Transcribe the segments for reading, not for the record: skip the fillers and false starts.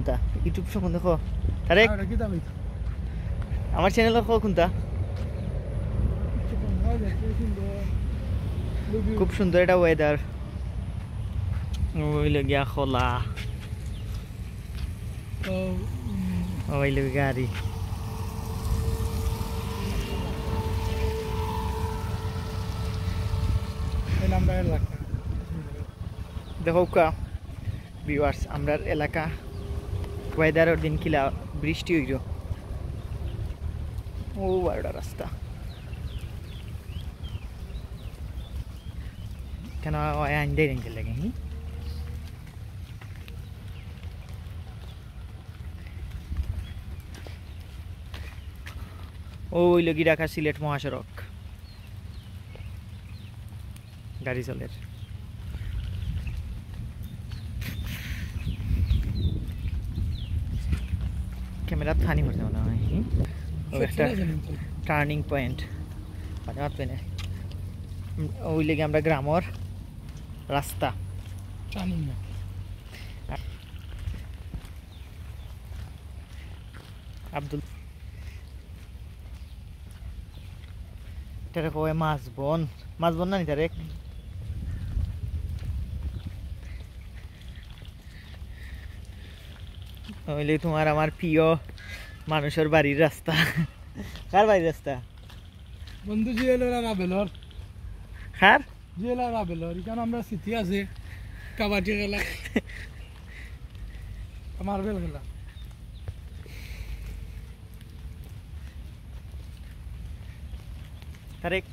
কোনটা ইউটিউব সম্বন্ধে কো আরে আমার চ্যানেল কো কোনটা খুব সুন্দর এটা ওয়েদার ওই লগিয়া খোলা ওই লগে গাড়ি দেখো কা ভিউয়ার্স আমরা এলাকা ওয়েদারের দিন কিলা বৃষ্টি হইল ও বড় রাস্তা কেন আইন দেয় রেঞ্জে লাগে ওই লগি রাখা সিলেট মহাসড়ক গাড়ি চলের ক্যামেরা থানি পড়ছে মনে হয় একটা টার্নিং পয়েন্ট ওই লেগে আমরা গ্রামর রাস্তা আব্দুল তারে কয় মাছ বন না নি তারে ওইলে তোমার আমার প্রিয় মানুষের বাড়ির রাস্তা কার বাড়ির রাস্তা বন্ধু জিয়েলার রাবেলর কার জিয়েলার রাবেলর এখানে আমরা সিটি আছে কাবাডি খেলা মার্বেল খেলা তারেক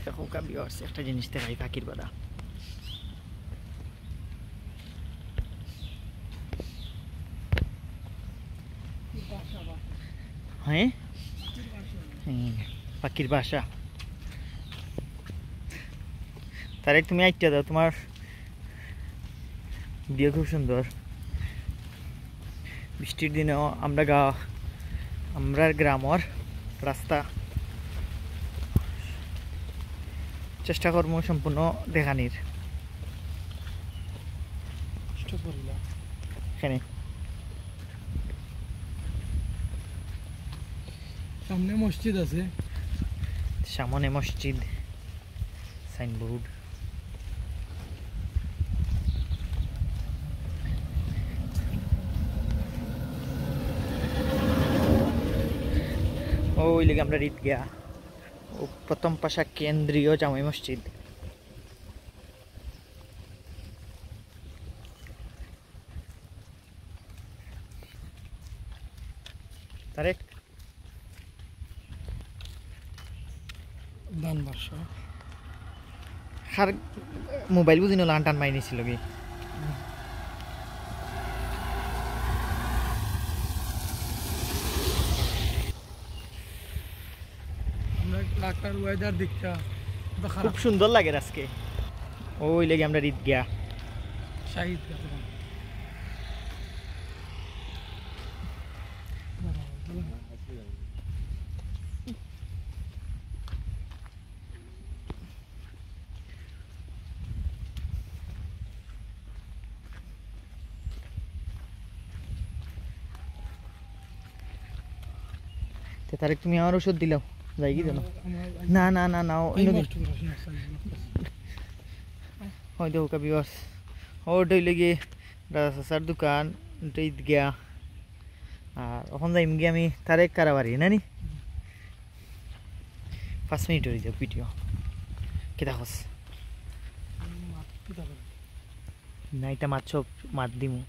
দেখো কাবি একটা জিনিস দেখাই পাখির বাদা হ্যাঁ পাখির বাসা তারেক তুমি আইটা দাও তোমার ভিডিও খুব সুন্দর বৃষ্টির দিনেও আমরা গ্রামের রাস্তা চেষ্টা করবো সম্পূর্ণ দেখানির এখানে সামনে মসজিদ আছে সামনে মসজিদ সাইনবোর্ড ওই লেগে আমরা রিট গিয়া ও প্রথম পাশা কেন্দ্রীয় জামাই মসজিদ তারেক দান বাসা খার মোবাইল বুঝিনো লান টান মাই নিছিল কি আমরা এলাকার ওয়েদার দেখটা খুব সুন্দর লাগে আজকে ওই লেগে আমরা রিট গিয়া শাহিদ তারেক তুমি আমার ওষুধ দিলাও যাই কি জানো না না না না হয় দেখো কাবি বাস ওটাই লেগে রাস্তার দোকান ওটাই গিয়া আর ওখান যাইম গিয়ে আমি তারেক কারাবারি না নি 5 মিনিট হয়ে যাও ভিডিও কেটা হস না এটা মাছ মাত দিমু